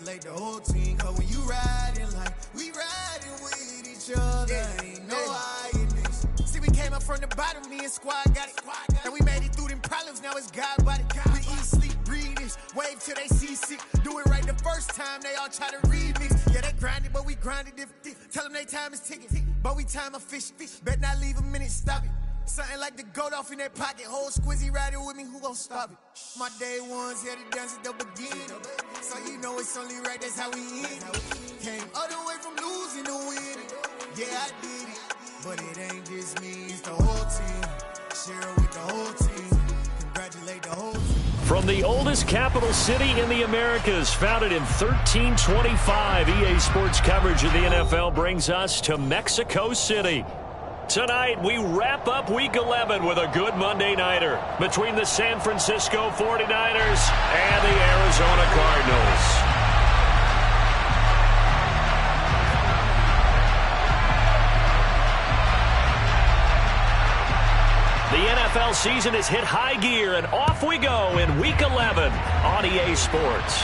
congratulate the whole team. Cause when you riding like we riding with each other, ain't no hiding this. See, we came up from the bottom, me and squad got it. And we made it through them problems, now it's God body. We eat, sleep, breathe this, wave till they see sick. Do it right the first time, they all try to remix. Yeah, they grinded, but we grinded different. Tell them they time is ticking, but we time a fish. Bet not leave a minute, stop it. Something like the goat off in their pocket. Whole squizzy riding with me, who gon' stop it? My day ones had to dance at the beginning. So you know it's only right, that's how we end. Came all the way from losing to winning. Yeah, I did it. But it ain't just me, it's the whole team. Share it with the whole team. Congratulate the whole team. From the oldest capital city in the Americas, founded in 1325, EA Sports coverage of the NFL brings us to Mexico City. Tonight, we wrap up Week 11 with a good Monday Nighter between the San Francisco 49ers and the Arizona Cardinals. The NFL season has hit high gear, and off we go in Week 11 on EA Sports.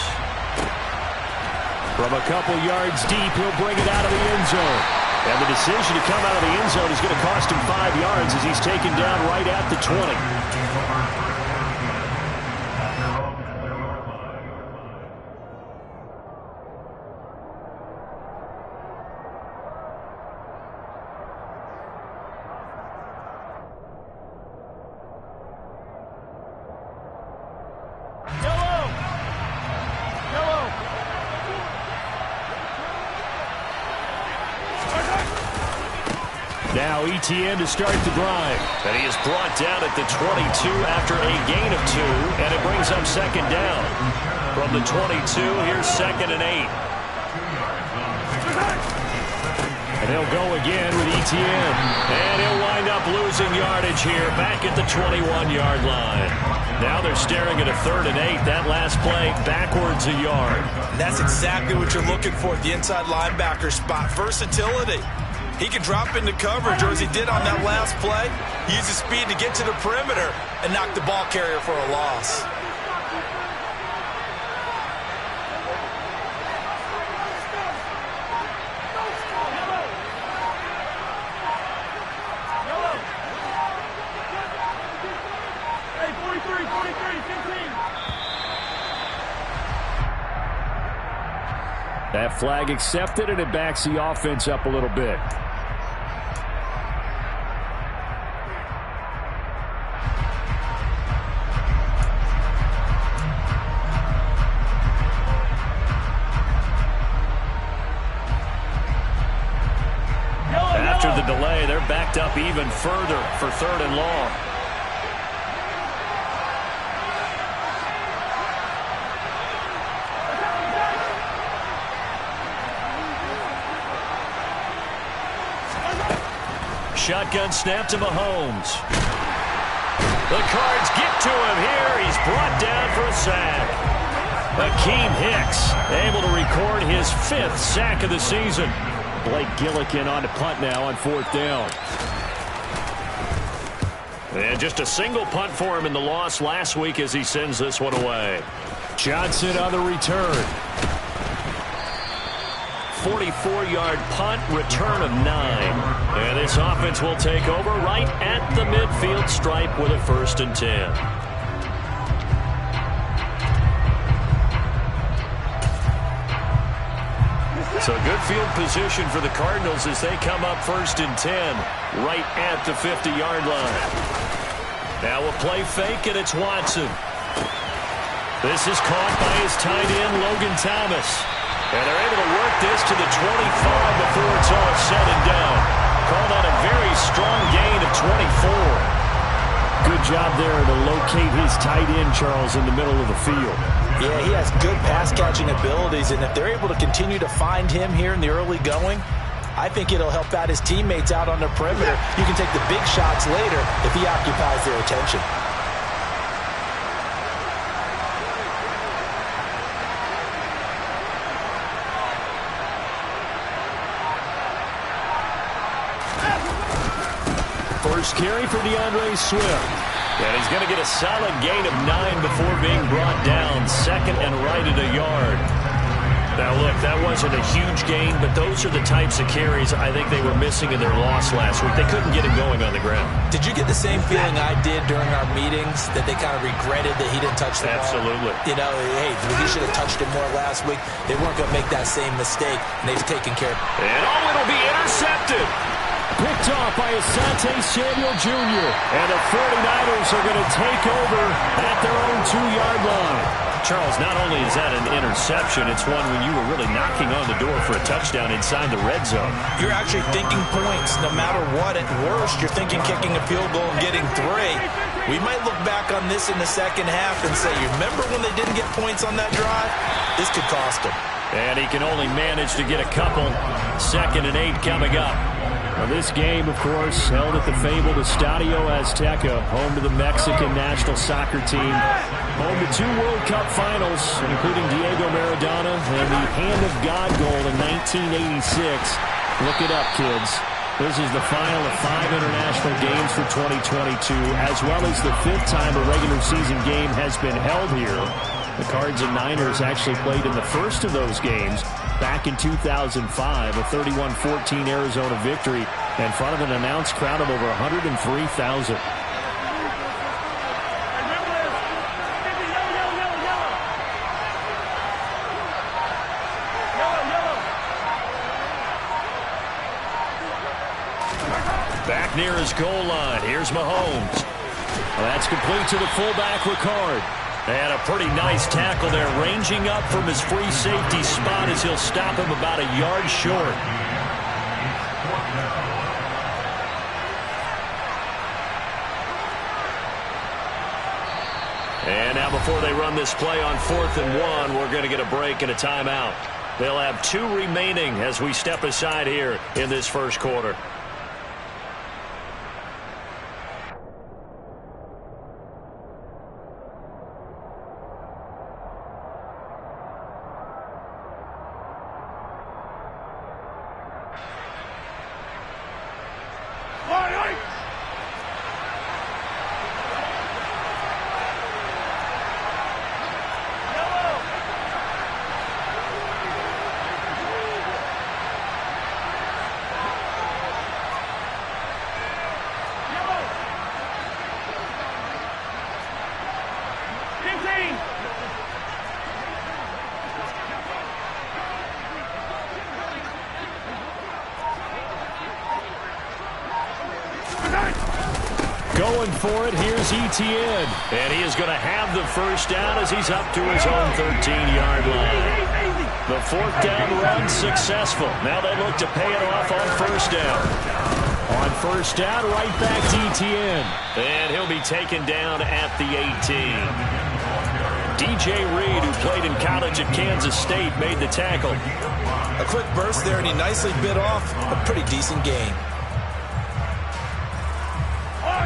From a couple yards deep, he'll bring it out of the end zone. And the decision to come out of the end zone is going to cost him 5 yards as he's taken down right at the 20. Now ETN to start the drive. And he is brought down at the 22 after a gain of 2. And it brings up second down. From the 22, here's 2nd and 8. And he'll go again with ETN. And he'll wind up losing yardage here back at the 21-yard line. Now they're staring at a 3rd and 8. That last play backwards a yard. And that's exactly what you're looking for at the inside linebacker spot. Versatility. He can drop into coverage, or as he did on that last play, use his speed to get to the perimeter and knock the ball carrier for a loss. That flag accepted, and it backs the offense up a little bit. After the delay, they're backed up even further for 3rd and long. Shotgun snap to Mahomes. The Cards get to him here. He's brought down for a sack. Akeem Hicks able to record his 5th sack of the season. Blake Gillikin on the punt now on 4th down. And just a single punt for him in the loss last week as he sends this one away. Johnson on the return. 44-yard punt, return of 9. And this offense will take over right at the midfield stripe with a 1st and 10. So good field position for the Cardinals as they come up 1st and 10 right at the 50-yard line. Now a play fake, and it's Watson. This is caught by his tight end, Logan Thomas. And they're able to work this to the 25 before it's all said and done. Call that a very strong gain of 24. Good job there to locate his tight end, Charles, in the middle of the field. Yeah, he has good pass-catching abilities, and if they're able to continue to find him here in the early going, I think it'll help out his teammates out on the perimeter. You can take the big shots later if he occupies their attention. First carry for DeAndre Swift. And he's going to get a solid gain of 9 before being brought down. 2nd and right at a yard. wasn't a huge gain, but those are the types of carries I think they were missing in their loss last week. They couldn't get him going on the ground. Did you get the same feeling I did during our meetings, that they kind of regretted that he didn't touch the ball? Absolutely. You know, hey, he should have touched it more last week. They weren't going to make that same mistake, and they've taken care of it. And it'll be intercepted. Picked off by Asante Samuel Jr. And the 49ers are going to take over at their own 2-yard line. Charles, not only is that an interception, it's one when you were really knocking on the door for a touchdown inside the red zone. You're actually thinking points no matter what. At worst, you're thinking kicking a field goal and getting 3. We might look back on this in the second half and say, you remember when they didn't get points on that drive? This could cost them. And he can only manage to get a couple. 2nd and 8 coming up. Now this game, of course, held at the fabled Estadio Azteca, home to the Mexican national soccer team, home to 2 World Cup finals, including Diego Maradona and the Hand of God goal in 1986. Look it up, kids. This is the final of 5 international games for 2022, as well as the 5th time a regular season game has been held here. The Cards and Niners actually played in the first of those games back in 2005, a 31-14 Arizona victory in front of an announced crowd of over 103,000. Back near his goal line. Here's Mahomes. Well, that's complete to the fullback, Ricard. And a pretty nice tackle there, ranging up from his free safety spot as he'll stop him about a yard short. And now before they run this play on 4th and 1, we're going to get a break and a timeout. They'll have 2 remaining as we step aside here in this first quarter. Going for it, here's Etienne. And he is going to have the first down as he's up to his own 13-yard line. The 4th down run successful. Now they look to pay it off on 1st down. On 1st down, right back to Etienne. And he'll be taken down at the 18. DJ Reed, who played in college at Kansas State, made the tackle. A quick burst there, and he nicely bit off a pretty decent gain.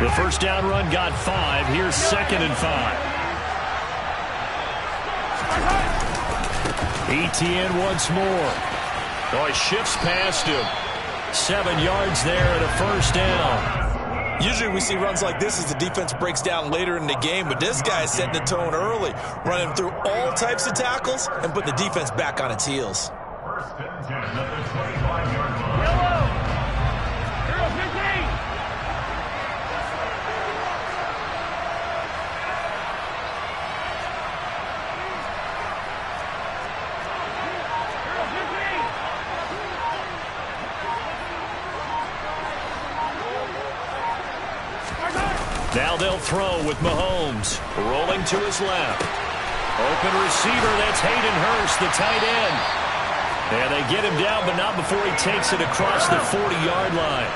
The 1st down run got 5. Here's 2nd and 5. Etienne once more. Oh, he shifts past him. 7 yards there and a 1st down. Usually we see runs like this as the defense breaks down later in the game, but this guy is setting the tone early, running through all types of tackles and putting the defense back on its heels. 1st and 10 at the 25-yard line. Now they'll throw with Mahomes. Rolling to his left. Open receiver, that's Hayden Hurst, the tight end. And they get him down, but not before he takes it across the 40-yard line.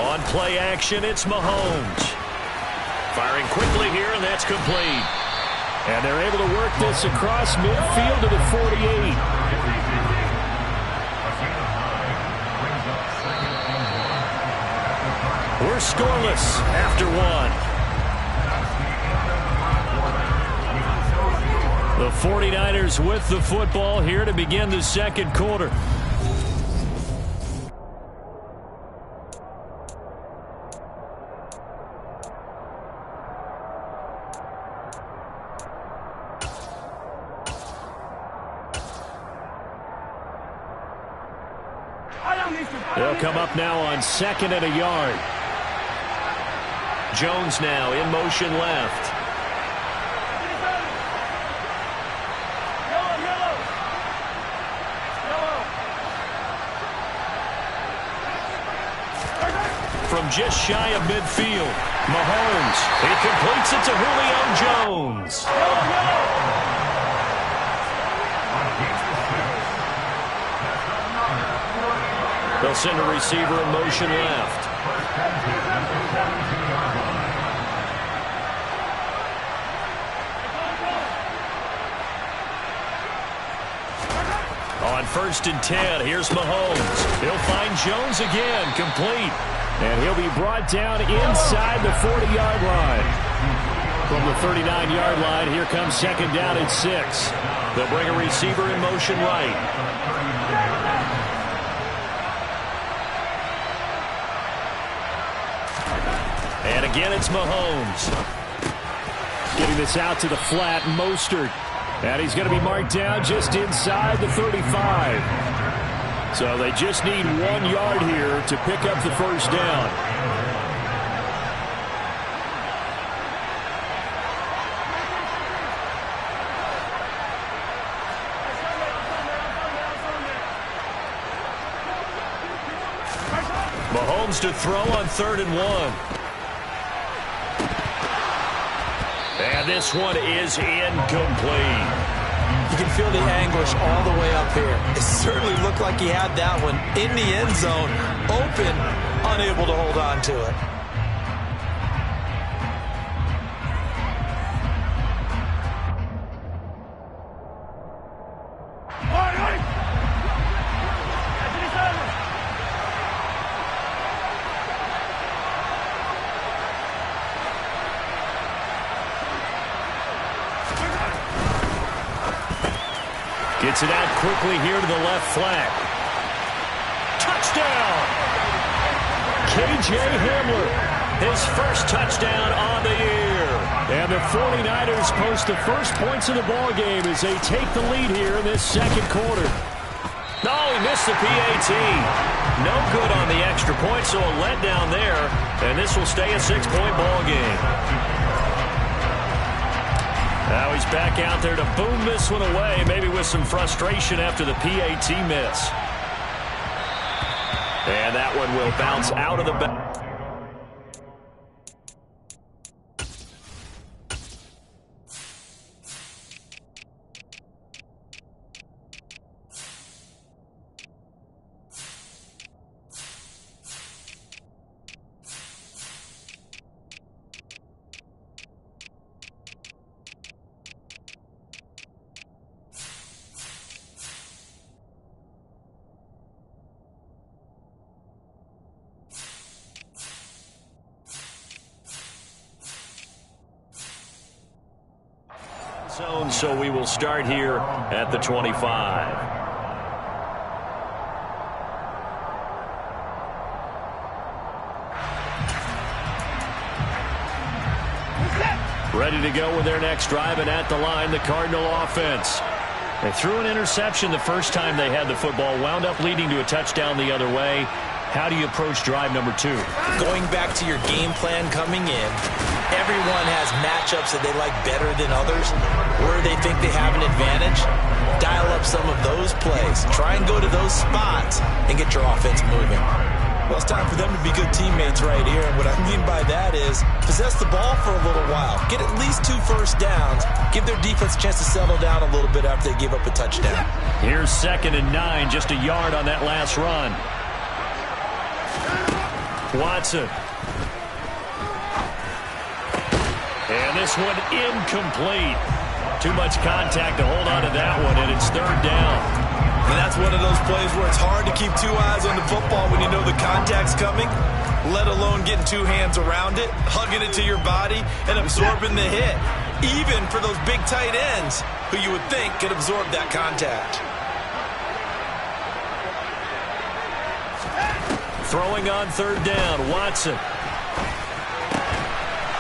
On play action, it's Mahomes. Firing quickly here, and that's complete. And they're able to work this across midfield to the 48. We're scoreless after 1. The 49ers with the football here to begin the second quarter. They'll come up now on 2nd and a yard. Jones now in motion left. From just shy of midfield, Mahomes. He completes it to Julio Jones. They'll send a receiver in motion left. On 1st and 10, here's Mahomes. He'll find Jones again, complete. And he'll be brought down inside the 40-yard line. From the 39-yard line, here comes 2nd down and 6. They'll bring a receiver in motion right. And again, it's Mahomes. Getting this out to the flat, Mostert. And he's going to be marked down just inside the 35. So they just need 1 yard here to pick up the first down. Mahomes to throw on 3rd and 1. And this one is incomplete. You can feel the anguish all the way up here. It certainly looked like he had that one in the end zone, open, unable to hold on to it. Gets it out quickly here to the left flat. Touchdown! K.J. Hamler, his first touchdown on the year. And the 49ers post the first points of the ball game as they take the lead here in this second quarter. No, he missed the PAT. No good on the extra point, so a letdown there. And this will stay a 6-point ball game. Now he's back out there to boom this one away, maybe with some frustration after the PAT miss. And that one will bounce out of the back. So we will start here at the 25. Ready to go with their next drive, and at the line, the Cardinal offense. They threw an interception the first time they had the football, wound up leading to a touchdown the other way. How do you approach drive number 2? Going back to your game plan coming in, everyone has matchups that they like better than others. Where they think they have an advantage, dial up some of those plays. Try and go to those spots and get your offense moving. Well, it's time for them to be good teammates right here. And what I mean by that is possess the ball for a little while. Get at least 2 first downs. Give their defense a chance to settle down a little bit after they give up a touchdown. Here's 2nd and 9, just a yard on that last run. Watson. And this one incomplete. Too much contact to hold on to that one, and it's 3rd down. And that's one of those plays where it's hard to keep 2 eyes on the football when you know the contact's coming, let alone getting 2 hands around it, hugging it to your body, and absorbing the hit. even for those big tight ends who you would think could absorb that contact. Throwing on third down, Watson.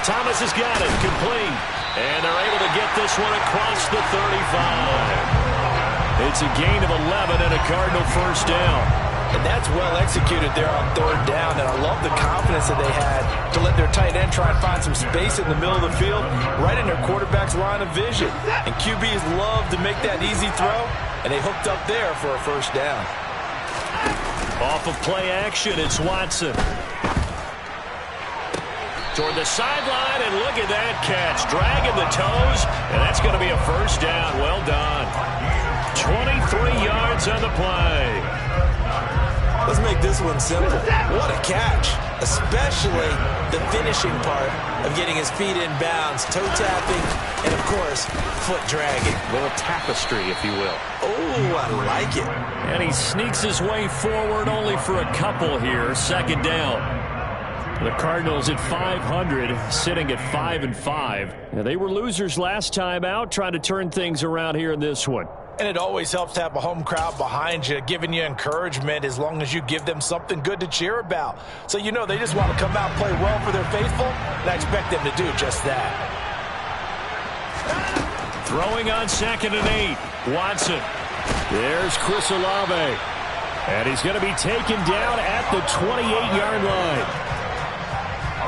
Thomas has got it, complete. And they're able to get this one across the 35. It's a gain of 11 and a Cardinal first down. And that's well executed there on third down. And I love the confidence that they had to let their tight end try and find some space in the middle of the field, right in their quarterback's line of vision. And QBs love to make that easy throw, and they hooked up there for a first down. Off of play action, it's Watson. Toward the sideline, and look at that catch. Dragging the toes, and that's going to be a first down. Well done. 23 yards on the play. Let's make this one simple. What a catch, especially the finishing part of getting his feet in bounds, toe tapping, and, of course, foot dragging. A little tapestry, if you will. Oh, I like it. And he sneaks his way forward only for a couple here. Second down. The Cardinals at 500, sitting at 5-5. Now, they were losers last time out, trying to turn things around here in this one. And it always helps to have a home crowd behind you, giving you encouragement as long as you give them something good to cheer about. So you know they just want to come out and play well for their faithful, and I expect them to do just that. Throwing on 2nd and 8. Watson. There's Chris Olave. And he's going to be taken down at the 28-yard line.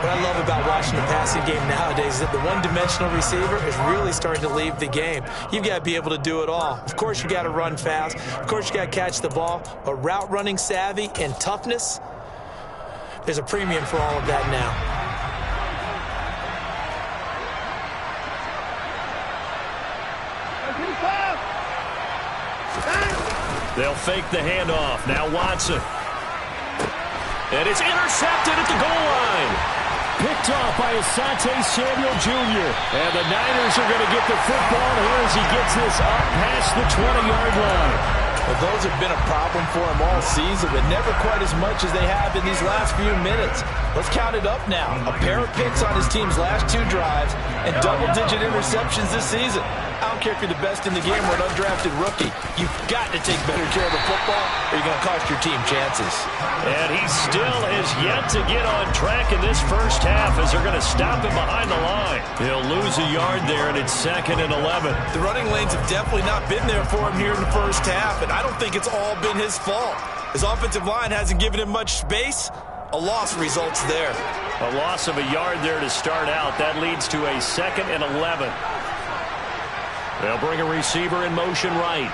What I love about watching the passing game nowadays is that the one-dimensional receiver is really starting to leave the game. You've got to be able to do it all. Of course, you got to run fast. Of course, you got to catch the ball. But route running savvy and toughness, there's a premium for all of that now. They'll fake the handoff. Now Watson. And it's intercepted at the goal line. Picked off by Asante Samuel Jr. And the Niners are going to get the football here as he gets this up past the 20-yard line. Well, those have been a problem for him all season, but never quite as much as they have in these last few minutes. Let's count it up now. A pair of picks on his team's last 2 drives and double-digit interceptions this season. I don't care if you're the best in the game or an undrafted rookie. You've got to take better care of the football or you're going to cost your team chances. And he still is yet to get on track in this first half as they're going to stop him behind the line. He'll lose a yard there, and it's 2nd and 11. The running lanes have definitely not been there for him here in the first half, and I don't think it's all been his fault. His offensive line hasn't given him much space. A loss results there. A loss of a yard there to start out. That leads to a 2nd and 11. They'll bring a receiver in motion right.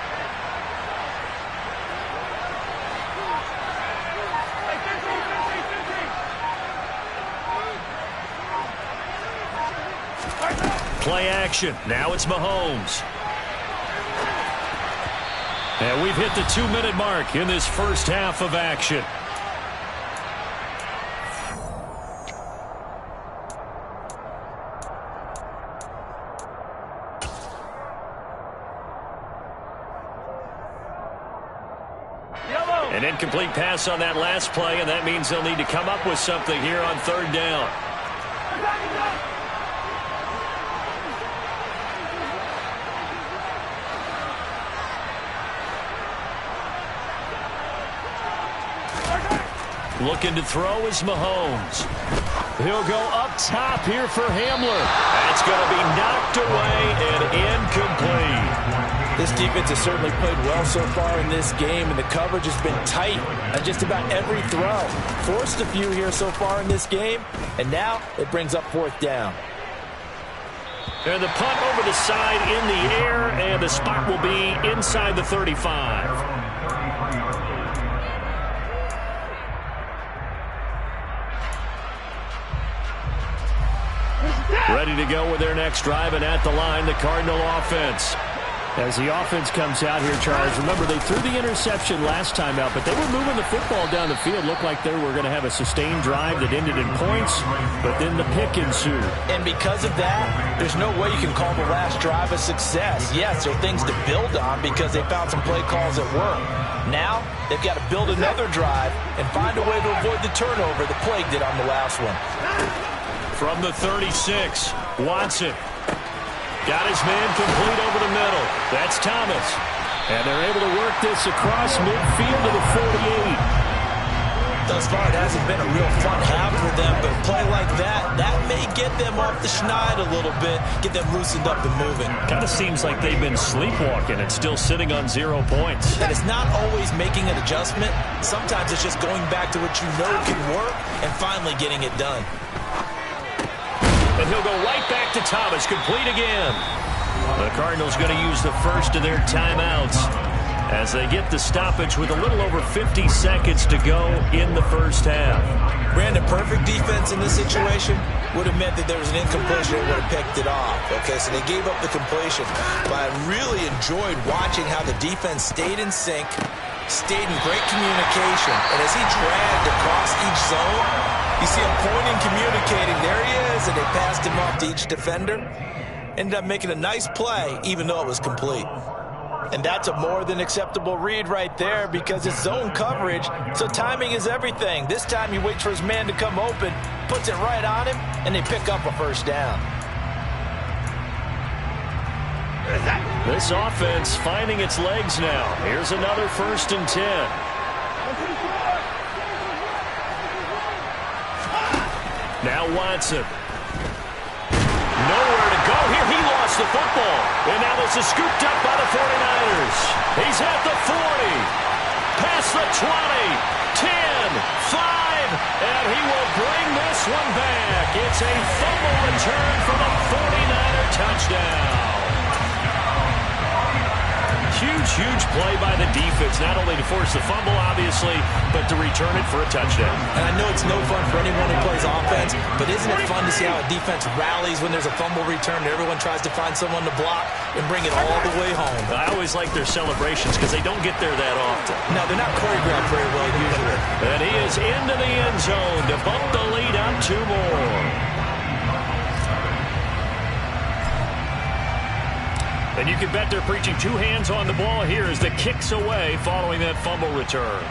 Play action. Now it's Mahomes. And we've hit the 2-minute mark in this first half of action. An incomplete pass on that last play, and that means they'll need to come up with something here on third down. Looking to throw is Mahomes. He'll go up top here for Hamler. That's going to be knocked away and incomplete. This defense has certainly played well so far in this game, and the coverage has been tight on just about every throw. Forced a few here so far in this game, and now it brings up 4th down. And the punt over the side in the air, and the spot will be inside the 35. Ready to go with their next drive, and at the line, the Cardinal offense. As the offense comes out here, Charles, remember they threw the interception last time out, but they were moving the football down the field. Looked like they were going to have a sustained drive that ended in points, but then the pick ensued. And because of that, there's no way you can call the last drive a success. Yes, there are things to build on because they found some play calls that work. Now, they've got to build another drive and find a way to avoid the turnover that plagued it on the last one. From the 36, Watson. Got his man complete over the middle. That's Thomas. And they're able to work this across midfield to the 48. Thus far, it hasn't been a real fun half for them, but a play like that may get them off the schneid a little bit, get them loosened up and moving. Kind of seems like they've been sleepwalking and still sitting on 0 points. And it's not always making an adjustment. Sometimes it's just going back to what you know can work and finally getting it done. And he'll go right back to Thomas, complete again. The Cardinals going to use the first of their timeouts as they get the stoppage with a little over 50 seconds to go in the first half. Brandon, perfect defense in this situation would have meant that there was an incompletion and would have picked it off. Okay, so they gave up the completion. But I really enjoyed watching how the defense stayed in sync, stayed in great communication. And as he dragged across each zone, you see him pointing, communicating. There he is, and they passed him off to each defender. Ended up making a nice play, even though it was complete. And that's a more than acceptable read right there because it's zone coverage, so timing is everything. This time he waits for his man to come open, puts it right on him, and they pick up a first down. This offense finding its legs now. Here's another 1st and 10. Now Watson. Nowhere to go here. He lost the football. And now this is scooped up by the 49ers. He's at the 40. Past the 20. 10. 5. And he will bring this one back. It's a fumble return for the 49er touchdown. Huge play by the defense, not only to force the fumble, obviously, but to return it for a touchdown. And I know it's no fun for anyone who plays offense, but isn't it fun to see how a defense rallies when there's a fumble return and everyone tries to find someone to block and bring it all the way home? I always like their celebrations because they don't get there that often. No, they're not choreographed very well usually. And he is into the end zone to bump the lead up 2 more. And you can bet they're preaching 2 hands on the ball here as the kick's away following that fumble return.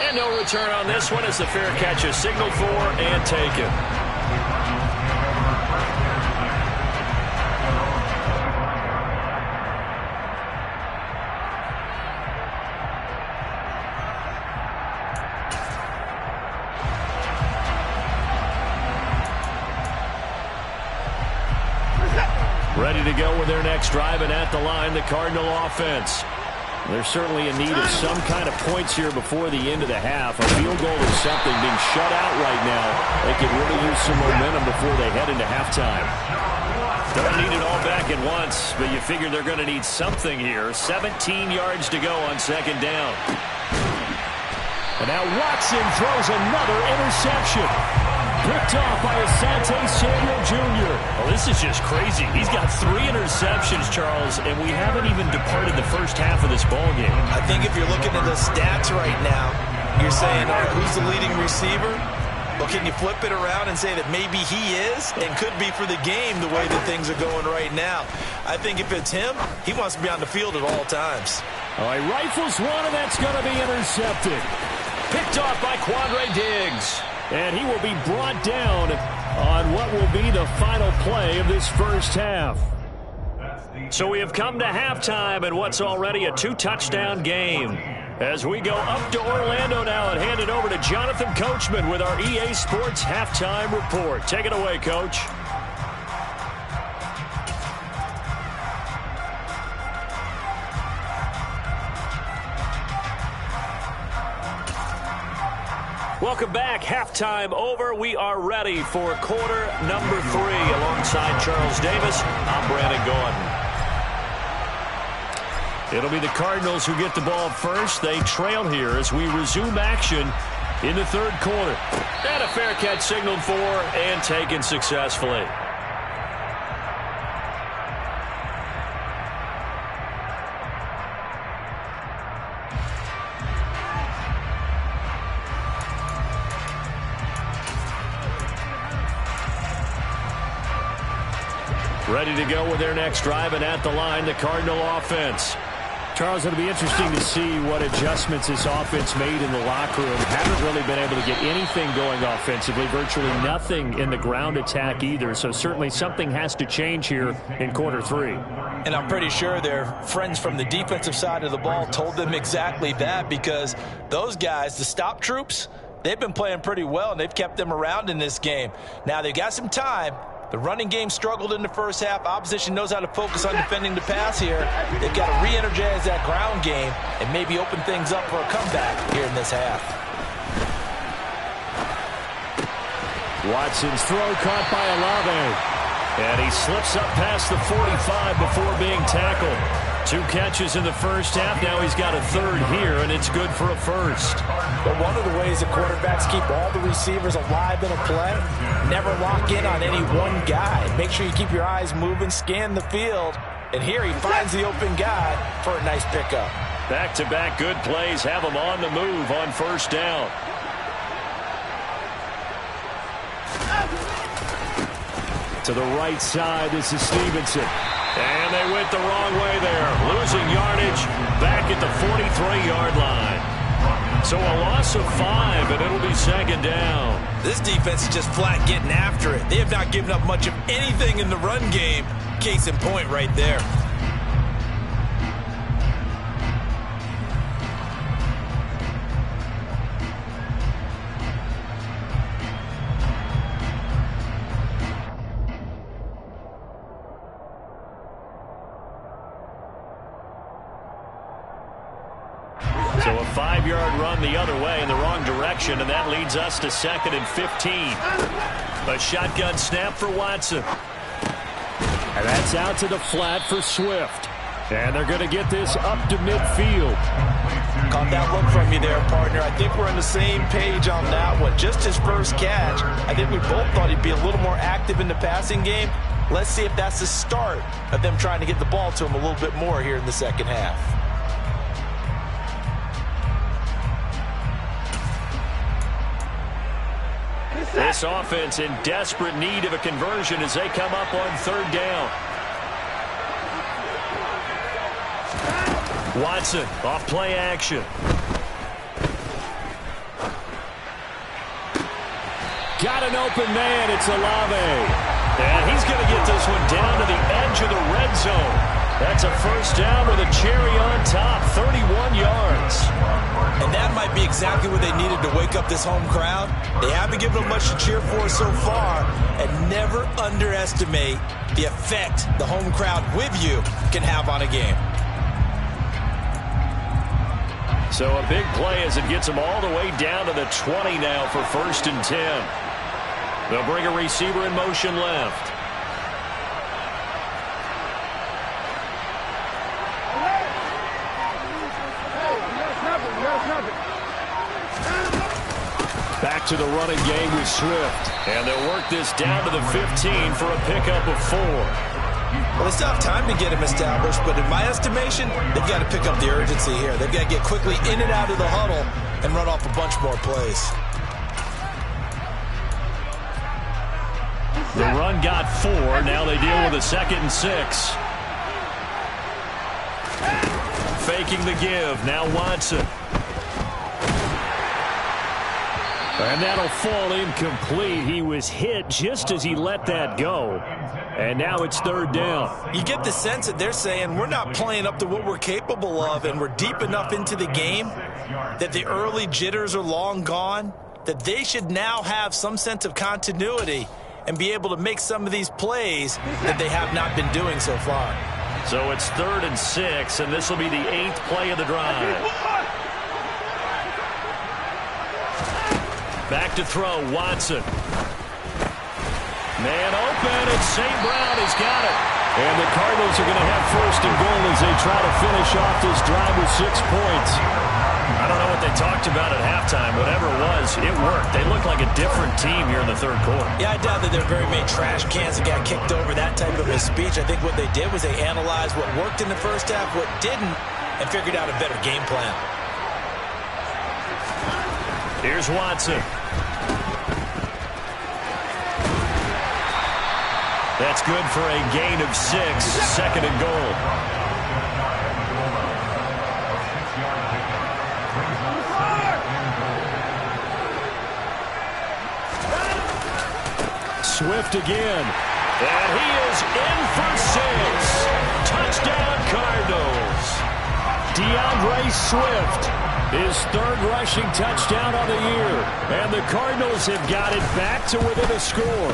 And no return on this one as the fair catch is signaled for and taken. Ready to go with their next drive, and at the line, the Cardinal offense. They're certainly in need of some kind of points here before the end of the half. A field goal is something. Being shut out right now, they could really use some momentum before they head into halftime. Don't need it all back at once, but you figure they're going to need something here. 17 yards to go on 2nd down. And now Watson throws another interception. Picked off by Asante Samuel Jr. Well, this is just crazy. He's got 3 interceptions, Charles, and we haven't even departed the first half of this ballgame. I think if you're looking at the stats right now, you're saying, all right, who's the leading receiver? Well, can you flip it around and say that maybe he is and could be for the game the way that things are going right now? I think if it's him, he wants to be on the field at all times. All right, rifles one, and that's going to be intercepted. Picked off by Quandre Diggs. And he will be brought down on what will be the final play of this first half. So we have come to halftime in what's already a 2-touchdown game. As we go up to Orlando now and hand it over to Jonathan Coachman with our EA Sports Halftime Report. Take it away, Coach. Welcome back. Halftime over. We are ready for quarter number 3. Alongside Charles Davis, I'm Brandon Gaudin. It'll be the Cardinals who get the ball first. They trail here as we resume action in the 3rd quarter. And a fair catch signaled for and taken successfully. Ready to go with their next drive, and at the line, the Cardinal offense. Charles, it'll be interesting to see what adjustments this offense made in the locker room. Haven't really been able to get anything going offensively, virtually nothing in the ground attack either. So certainly something has to change here in quarter 3. And I'm pretty sure their friends from the defensive side of the ball told them exactly that, because those guys, the stop troops, they've been playing pretty well, and they've kept them around in this game. Now, they've got some time. The running game struggled in the first half. Opposition knows how to focus on defending the pass here. They've got to re-energize that ground game and maybe open things up for a comeback here in this half. Watson's throw caught by Olave. And he slips up past the 45 before being tackled. 2 catches in the first half. Now he's got a third here, and it's good for a first. But one of the ways that quarterbacks keep all the receivers alive in a play, never lock in on any one guy. Make sure you keep your eyes moving, scan the field. And here he finds the open guy for a nice pickup. Back-to-back good plays have him on the move on first down. To the right side, this is Stevenson. And they went the wrong way there. Losing yardage back at the 43-yard line. So a loss of 5, and it'll be second down. This defense is just flat getting after it. They have not given up much of anything in the run game. Case in point right there. So a 5-yard run the other way in the wrong direction, and that leads us to 2nd and 15. A shotgun snap for Watson. And that's out to the flat for Swift. And they're going to get this up to midfield. Caught that look from you there, partner. I think we're on the same page on that one. Just his first catch. I think we both thought he'd be a little more active in the passing game. Let's see if that's the start of them trying to get the ball to him a little bit more here in the second half. This offense in desperate need of a conversion as they come up on 3rd down. Watson off play action. Got an open man. It's Olave. And he's going to get this one down to the edge of the red zone. That's a first down with a cherry on top, 31 yards. And that might be exactly what they needed to wake up this home crowd. They haven't given them much to cheer for so far, and never underestimate the effect the home crowd with you can have on a game. So a big play as it gets them all the way down to the 20 now for 1st and 10. They'll bring a receiver in motion left. Back to the running game with Swift. And they'll work this down to the 15 for a pickup of 4. Well, they still have time to get him established, but in my estimation, they've got to pick up the urgency here. They've got to get quickly in and out of the huddle and run off a bunch more plays. The run got 4. Now they deal with a 2nd and 6. Faking the give. Now Watson. And that'll fall incomplete. He was hit just as he let that go. And now it's 3rd down. You get the sense that they're saying we're not playing up to what we're capable of, and we're deep enough into the game that the early jitters are long gone, that they should now have some sense of continuity and be able to make some of these plays that they have not been doing so far. So it's 3rd and 6, and this will be the 8th play of the drive. Back to throw, Watson. Man open, and St. Brown has got it. And the Cardinals are going to have 1st and goal as they try to finish off this drive with 6 points. I don't know what they talked about at halftime. Whatever it was, it worked. They look like a different team here in the 3rd quarter. Yeah, I doubt that there are very many trash cans that got kicked over, that type of a speech. I think what they did was they analyzed what worked in the first half, what didn't, and figured out a better game plan. Here's Watson. That's good for a gain of 6, 2nd and goal. Swift again. And he is in for 6. Touchdown, Cardinals. DeAndre Swift, his 3rd rushing touchdown of the year. And the Cardinals have got it back to within a score.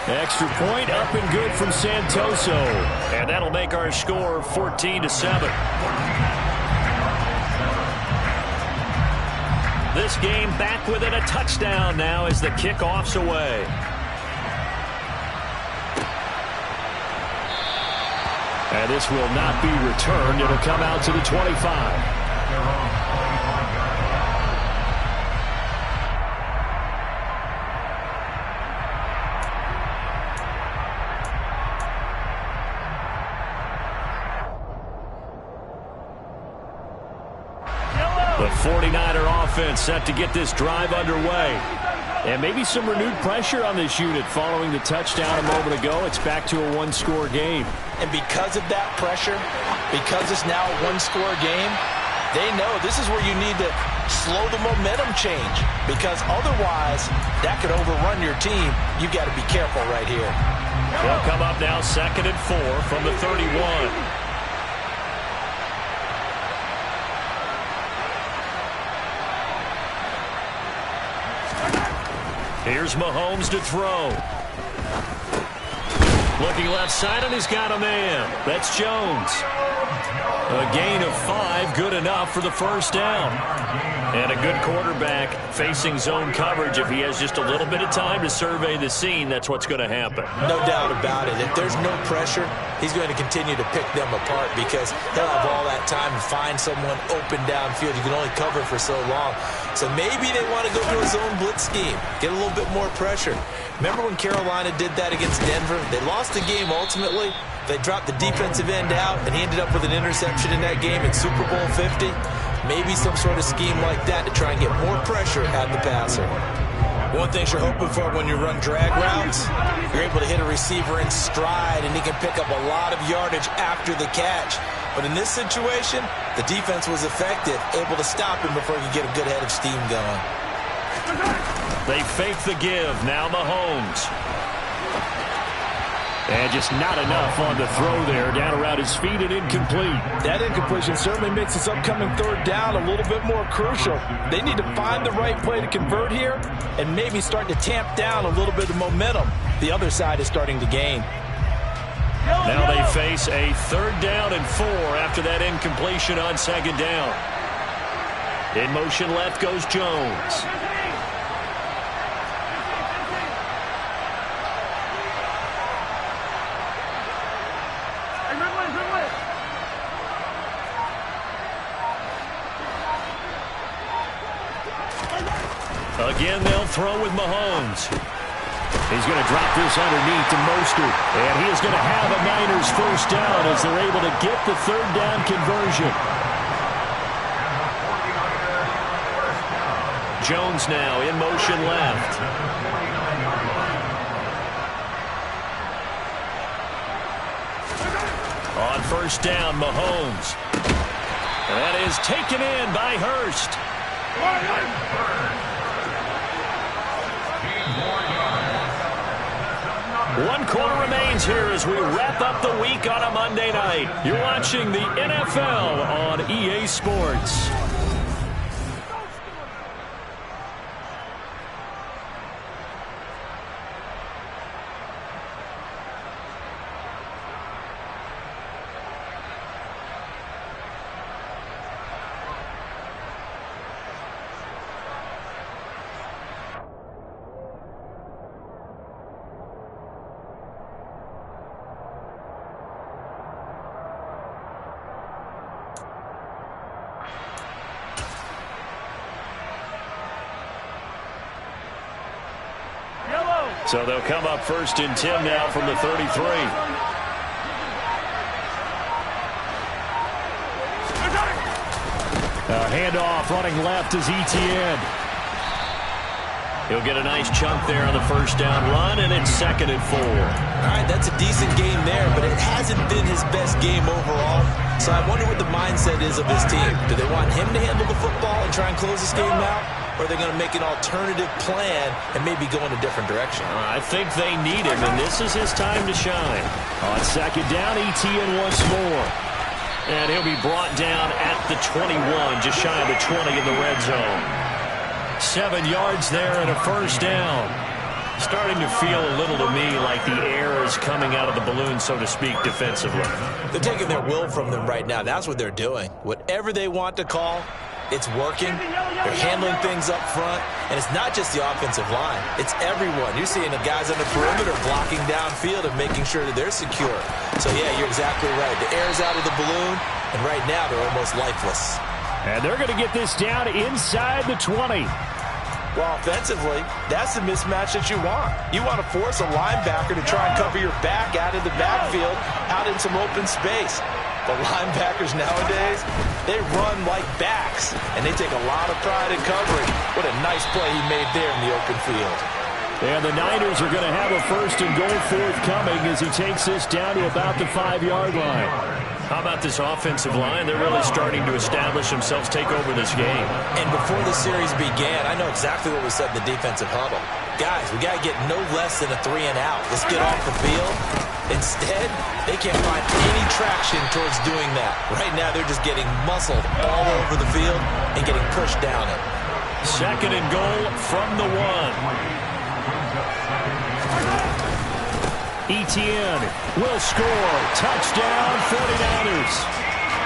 Extra point up and good from Santoso. And that'll make our score 14-7. This game back within a touchdown now as the kickoff's away. And this will not be returned. It'll come out to the 25. The 49er offense set to get this drive underway. And maybe some renewed pressure on this unit following the touchdown a moment ago. It's back to a 1-score game. And because of that pressure, because it's now a 1-score game, they know this is where you need to slow the momentum change. Because otherwise, that could overrun your team. You've got to be careful right here. They'll come up now 2nd and 4 from the 31. Here's Mahomes to throw. Looking left side, and he's got a man. That's Jones. A gain of 5, good enough for the first down. And a good quarterback facing zone coverage. If he has just a little bit of time to survey the scene, that's what's going to happen. No doubt about it. If there's no pressure, he's going to continue to pick them apart because he'll have all that time to find someone open downfield. You can only cover for so long. So maybe they want to go to a zone blitz scheme, get a little bit more pressure. Remember when Carolina did that against Denver? They lost the game ultimately. They dropped the defensive end out, and he ended up with an interception in that game in Super Bowl 50. Maybe some sort of scheme like that to try and get more pressure at the passer. One thing you're hoping for when you run drag routes, you're able to hit a receiver in stride, and he can pick up a lot of yardage after the catch. But in this situation, the defense was effective, able to stop him before he could get a good head of steam going. They fake the give. Now Mahomes. And just not enough on the throw there. Down around his feet and incomplete. That incompletion certainly makes this upcoming 3rd down a little bit more crucial. They need to find the right play to convert here and maybe start to tamp down a little bit of momentum. The other side is starting to gain. Now they face a 3rd down and 4 after that incompletion on 2nd down. In motion left goes Jones. Again, they'll throw with Mahomes. He's going to drop this underneath to Mostert. And he is going to have a Niners first down as they're able to get the 3rd down conversion. Jones now in motion left. On first down, Mahomes. And that is taken in by Hurst. One quarter remains here as we wrap up the week on a Monday night. You're watching the NFL on EA Sports. So they'll come up 1st and 10 now from the 33. A handoff running left is Etienne. He'll get a nice chunk there on the first down run, and it's 2nd and 4. All right, that's a decent game there, but it hasn't been his best game overall. So I wonder what the mindset is of his team. Do they want him to handle the football and try and close this game out? or they're going to make an alternative plan and maybe go in a different direction. I think they need him, and this is his time to shine. On second down, Etienne once more. And he'll be brought down at the 21, just shy of the 20 in the red zone. 7 yards there and a first down. Starting to feel a little to me like the air is coming out of the balloon, so to speak, defensively. They're taking their will from them right now. That's what they're doing. Whatever they want to call, it's working. They're handling things up front. And it's not just the offensive line. It's everyone. You're seeing the guys on the perimeter blocking downfield and making sure that they're secure. So, yeah, you're exactly right. The air's out of the balloon, and right now they're almost lifeless. And they're going to get this down inside the 20. Well, offensively, that's the mismatch that you want. You want to force a linebacker to try and cover your back out of the backfield, out in some open space. The linebackers nowadays, they run like backs, and they take a lot of pride in covering. What a nice play he made there in the open field. And the Niners are going to have a first and goal forthcoming as he takes this down to about the 5-yard line. How about this offensive line? They're really starting to establish themselves, take over this game. And before the series began, I know exactly what was said in the defensive huddle. Guys, we got to get no less than a 3-and-out. Let's get off the field. Instead, they can't find any traction towards doing that. Right now, they're just getting muscled all over the field and getting pushed down it. Second and goal from the 1. Etienne will score. Touchdown, 49ers.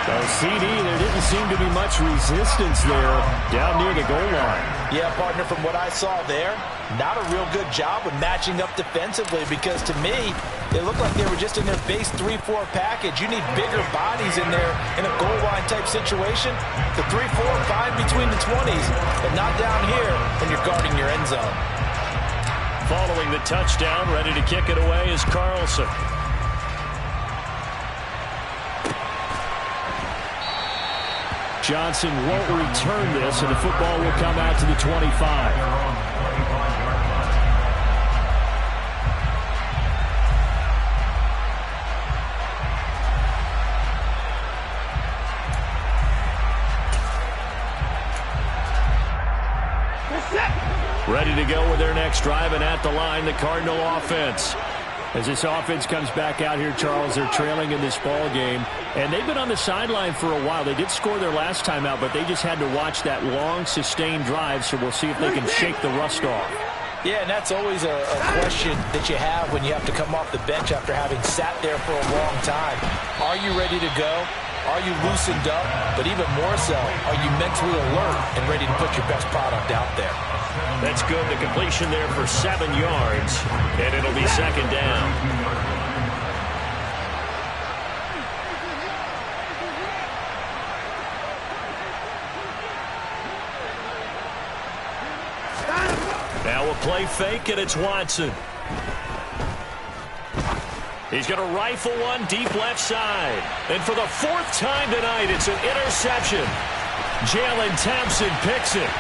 So, CD, there didn't seem to be much resistance there down near the goal line. Yeah, partner, from what I saw there, not a real good job of matching up defensively because, to me, it looked like they were just in their base 3-4 package. You need bigger bodies in there in a goal line type situation. The 3-4 fine between the 20s, but not down here when you're guarding your end zone. Following the touchdown, ready to kick it away is Carlson. Johnson won't return this, and the football will come out to the 25. Ready to go with their next drive, and at the line, the Cardinal offense. As this offense comes back out here, Charles, they're trailing in this ball game, and they've been on the sideline for a while. They did score their last time out, but they just had to watch that long, sustained drive, so we'll see if they can shake the rust off. Yeah, and that's always a question that you have when you have to come off the bench after having sat there for a long time. Are you ready to go? Are you loosened up? But even more so, are you mentally alert and ready to put your best product out there? That's good. The completion there for 7 yards, and it'll be second down. Now we'll play fake, and it's Watson. He's going to rifle one deep left side. And for the 4th time tonight, it's an interception. Jalen Thompson picks it.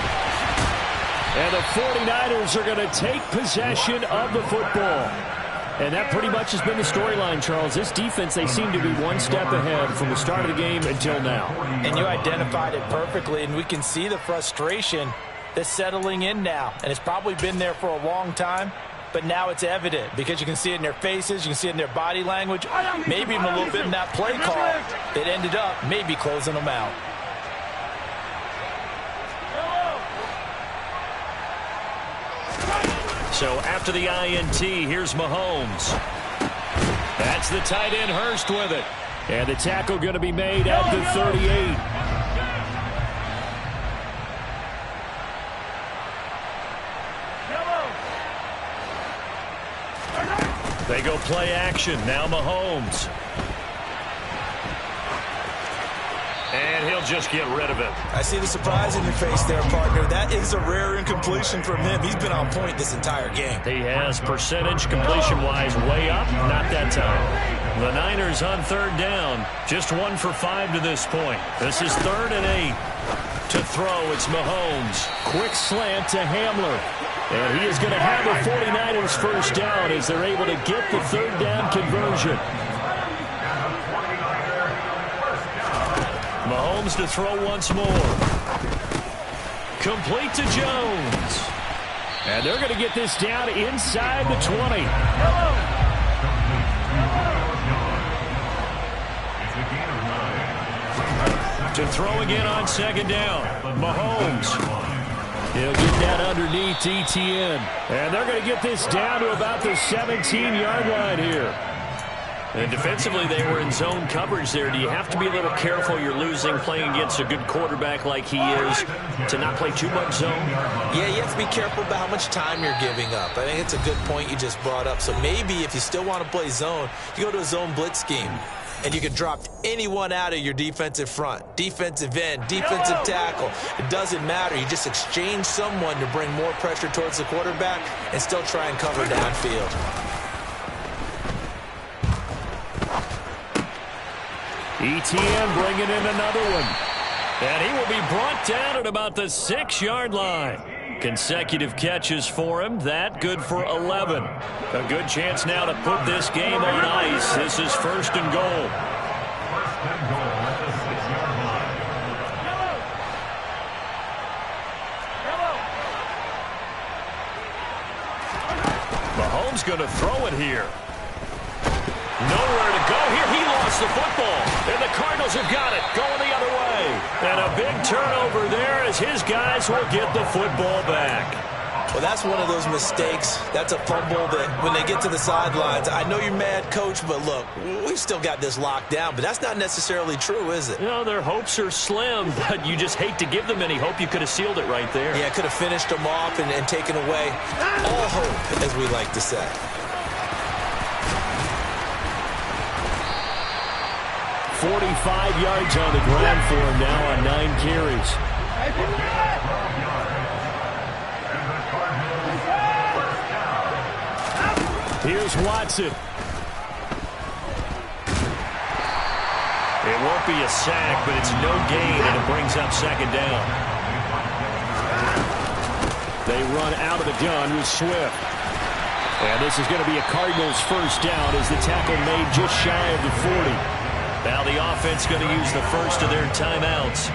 And the 49ers are going to take possession of the football. And that pretty much has been the storyline, Charles. This defense, they seem to be one step ahead from the start of the game until now. And you identified it perfectly, and we can see the frustration that's settling in now. And it's probably been there for a long time, but now it's evident because you can see it in their faces, you can see it in their body language, maybe even a little bit in that play call that ended up maybe closing them out. So after the INT, here's Mahomes. That's the tight end, Hurst, with it. And the tackle going to be made at the 38. They go play action. Now Mahomes. And he'll just get rid of it. I see the surprise in your face there, partner. That is a rare incompletion from him. He's been on point this entire game. He has percentage completion-wise way up. Not that time. The Niners on 3rd down. Just 1 for 5 to this point. This is 3rd and 8. To throw, it's Mahomes. Quick slant to Hamler. And he is going to have the 49ers first down as they're able to get the 3rd down conversion. Mahomes to throw once more. Complete to Jones. And they're going to get this down inside the 20. To throw again on second down. Mahomes. He'll get that underneath Etienne. And they're going to get this down to about the 17-yard line here. And defensively, they were in zone coverage there. Do you have to be a little careful? You're losing playing against a good quarterback like he is to not play too much zone? Yeah, you have to be careful about how much time you're giving up. I think it's a good point you just brought up. So maybe if you still want to play zone, you go to a zone blitz scheme. And you can drop anyone out of your defensive front, defensive end, defensive tackle. It doesn't matter. You just exchange someone to bring more pressure towards the quarterback and still try and cover downfield. Etienne bringing in another one. And he will be brought down at about the 6-yard line. Consecutive catches for him. That good for 11. A good chance now to put this game on ice. This is 1st and goal. First and goal at the 6-yard line. Mahomes going to throw it here. Nowhere to go here. He lost the football. And the Cardinals have got it. Going the other way. And a big turnover there as his guys will get the football back. Well, that's one of those mistakes. That's a fumble that when they get to the sidelines, I know you're mad, Coach, but look, we've still got this locked down. But that's not necessarily true, is it? You know, their hopes are slim, but you just hate to give them any hope. You could have sealed it right there. Yeah, could have finished them off and taken away all hope, as we like to say. 45 yards on the ground for him now on 9 carries. Here's Watson. It won't be a sack, but it's no gain, and it brings up second down. They run out of the gun with Swift. And this is going to be a Cardinals first down as the tackle made just shy of the 40. Now the offense going to use the first of their timeouts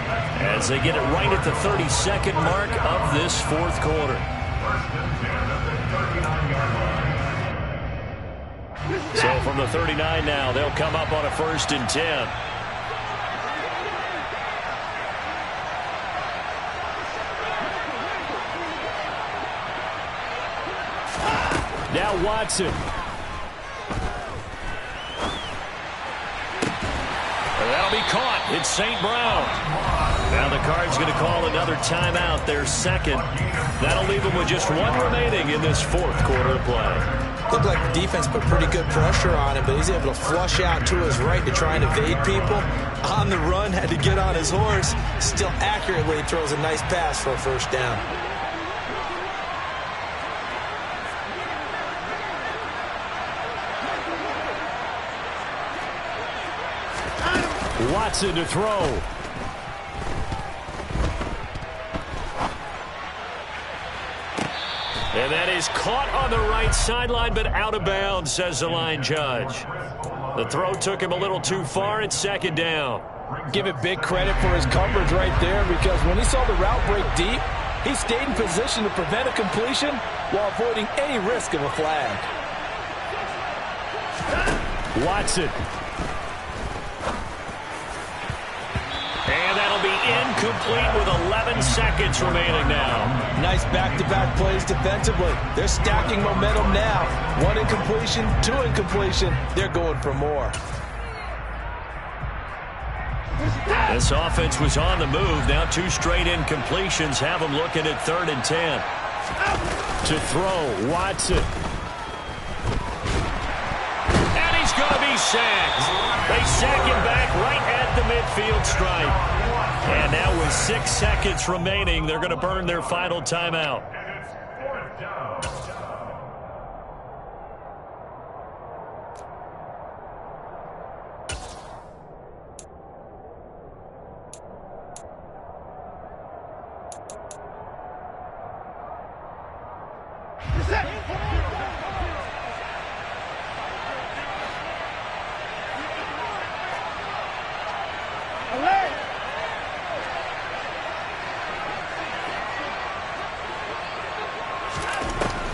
as they get it right at the 32nd mark of this 4th quarter. So from the 39 now, they'll come up on a 1st and 10. Now Watson. That'll be caught. It's St. Brown. Now the Cards going to call another timeout, their second. That'll leave them with just 1 remaining in this 4th quarter of play. Looked like the defense put pretty good pressure on him, but he's able to flush out to his right to try and evade people. On the run, had to get on his horse. Still accurately throws a nice pass for a first down. Watson to throw. And that is caught on the right sideline, but out of bounds, says the line judge. The throw took him a little too far. It's second down. Give it big credit for his coverage right there, because when he saw the route break deep, he stayed in position to prevent a completion while avoiding any risk of a flag. Watson. And that'll be incomplete with 11 seconds remaining now. Nice back-to-back plays defensively. They're stacking momentum now. 1 incompletion, 2 incompletion. They're going for more. This offense was on the move. Now 2 straight incompletions have them looking at 3rd and 10. To throw, Watson. And he's going to be sacked. They sack him back right at the midfield stripe. And now with 6 seconds remaining, they're going to burn their final timeout.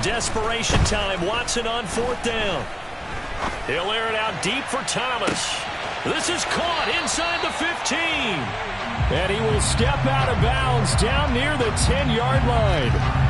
desperation time. Watson on 4th down. He'll air it out deep for Thomas. This is caught inside the 15. And he will step out of bounds down near the 10-yard line.